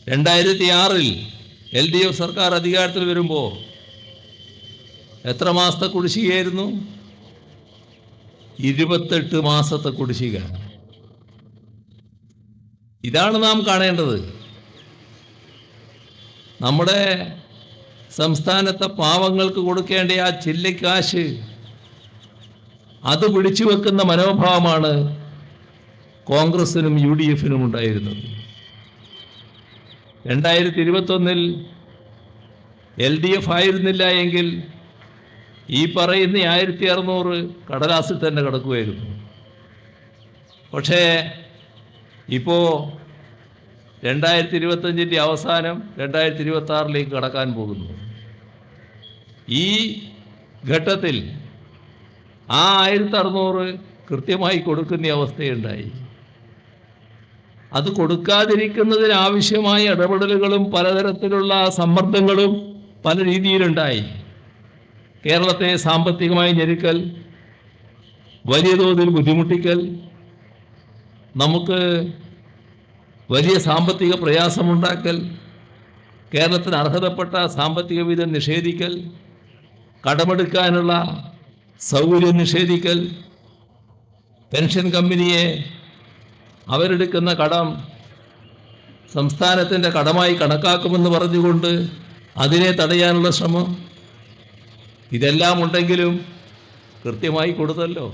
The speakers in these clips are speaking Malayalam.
2006 LDF സർക്കാർ അധികാരത്തിൽ വരുമ്പോൾ എത്ര മാസത്തെ കുടിശ്ശികയായിരുന്നു? 28 മാസത്തെ കുടിശ്ശിക. ഇതാണ് നാം കാണേണ്ടത്. നമ്മുടെ സംസ്ഥാനത്തെ പാവങ്ങൾക്ക് കൊടുക്കേണ്ട ആ ചില്ലിക്കാശ് അത് പിടിച്ചു വെക്കുന്ന മനോഭാവമാണ് കോൺഗ്രസിനും UDF-നും ഉണ്ടായിരുന്നത്. 2021 LDF ആയിരുന്നില്ല എങ്കിൽ ഈ പറയുന്ന 1600 കടലാസിൽ തന്നെ കിടക്കുമായിരുന്നു. പക്ഷേ ഇപ്പോൾ 2025 അവസാനം 2026 കടക്കാൻ പോകുന്നു. ഈ ഘട്ടത്തിൽ ആ 1600 കൃത്യമായി കൊടുക്കുന്ന അവസ്ഥയുണ്ടായി. അത് കൊടുക്കാതിരിക്കുന്നതിനാവശ്യമായ ഇടപെടലുകളും പലതരത്തിലുള്ള സമ്മർദ്ദങ്ങളും പല രീതിയിലുണ്ടായി. കേരളത്തെ സാമ്പത്തികമായി ഞെരുക്കൽ, വലിയ തോതിൽ ബുദ്ധിമുട്ടിക്കൽ, നമുക്ക് വലിയ സാമ്പത്തിക പ്രയാസമുണ്ടാക്കൽ, കേരളത്തിന് അർഹതപ്പെട്ട സാമ്പത്തിക വിധം നിഷേധിക്കൽ, കടമെടുക്കാനുള്ള സൗകര്യം നിഷേധിക്കൽ, പെൻഷൻ കമ്പനിയെ അവരെടുക്കുന്ന കടം സംസ്ഥാനത്തിൻ്റെ കടമായി കണക്കാക്കുമെന്ന് പറഞ്ഞുകൊണ്ട് അതിനെ തടയാനുള്ള ശ്രമം, ഇതെല്ലാം ഉണ്ടെങ്കിലും കൃത്യമായി കൊടുത്തല്ലോ.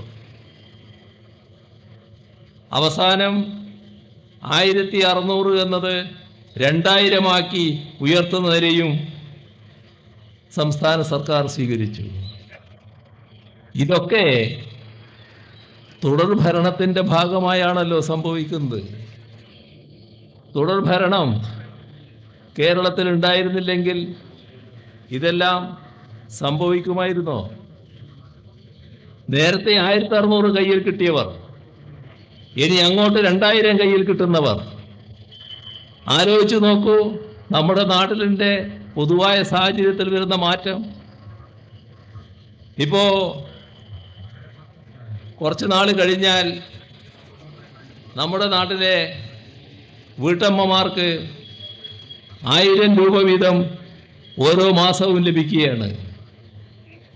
അവസാനം 1600 എന്നത് 2000 ആക്കി ഉയർത്തുന്നതിനെയും സംസ്ഥാന സർക്കാർ സ്വീകരിച്ചു. ഇതൊക്കെ തുടർഭരണത്തിൻ്റെ ഭാഗമായാണല്ലോ സംഭവിക്കുന്നത്. തുടർഭരണം കേരളത്തിൽ ഉണ്ടായിരുന്നില്ലെങ്കിൽ ഇതെല്ലാം സംഭവിക്കുമായിരുന്നോ? നേരത്തെ 1600 കയ്യിൽ കിട്ടിയവർ ഇനി അങ്ങോട്ട് 2000 കയ്യിൽ കിട്ടുന്നവർ ആലോചിച്ച് നോക്കൂ. നമ്മുടെ നാട്ടിലെ പൊതുവായ സാഹചര്യത്തിൽ വരുന്ന മാറ്റം. ഇപ്പോൾ കുറച്ച് നാൾ കഴിഞ്ഞാൽ നമ്മുടെ നാട്ടിലെ വീട്ടമ്മമാർക്ക് 1000 രൂപ വീതം ഓരോ മാസവും ലഭിക്കുകയാണ്.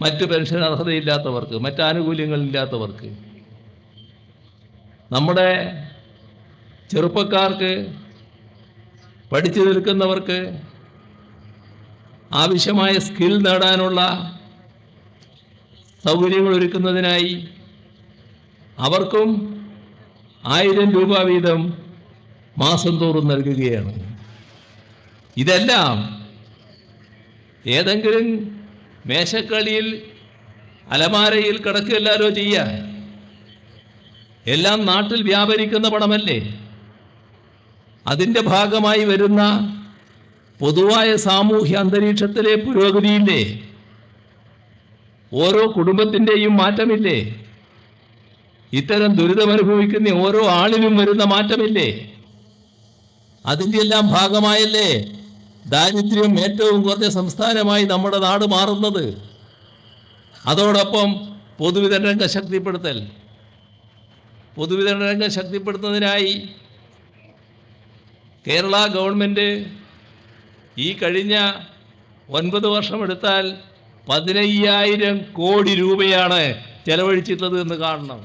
മറ്റ് പെൻഷൻ അർഹതയില്ലാത്തവർക്ക്, മറ്റ് ആനുകൂല്യങ്ങളില്ലാത്തവർക്ക്. നമ്മുടെ ചെറുപ്പക്കാർക്ക്, പഠിച്ചു നിൽക്കുന്നവർക്ക് ആവശ്യമായ സ്കിൽ നേടാനുള്ള സൗകര്യങ്ങൾ ഒരുക്കുന്നതിനായി അവർക്കും 1000 രൂപ വീതം മാസം തോറും നൽകുകയാണ്. ഇതെല്ലാം ഏതെങ്കിലും മേശക്കളിയിൽ അലമാരയിൽ കിടക്കുകയല്ലോ ചെയ്യാൻ. എല്ലാം നാട്ടിൽ വ്യാപരിക്കുന്ന പണമല്ലേ? അതിൻ്റെ ഭാഗമായി വരുന്ന പൊതുവായ സാമൂഹ്യ അന്തരീക്ഷത്തിലെ പുരോഗതിയില്ലേ? ഓരോ കുടുംബത്തിൻ്റെയും മാറ്റമില്ലേ? ഇത്തരം ദുരിതമനുഭവിക്കുന്ന ഓരോ ആളിനും വരുന്ന മാറ്റമില്ലേ? അതിൻ്റെ എല്ലാം ഭാഗമായല്ലേ ദാരിദ്ര്യം ഏറ്റവും കുറഞ്ഞ സംസ്ഥാനമായി നമ്മുടെ നാട് മാറുന്നത്. അതോടൊപ്പം പൊതുവിതരണ രംഗം ശക്തിപ്പെടുത്തൽ. പൊതുവിതരണ രംഗം ശക്തിപ്പെടുത്തുന്നതിനായി കേരള ഗവൺമെൻറ് ഈ കഴിഞ്ഞ 9 വർഷമെടുത്താൽ 15,000 കോടി രൂപയാണ് ചെലവഴിച്ചിട്ടുള്ളത് എന്ന് കാണണം.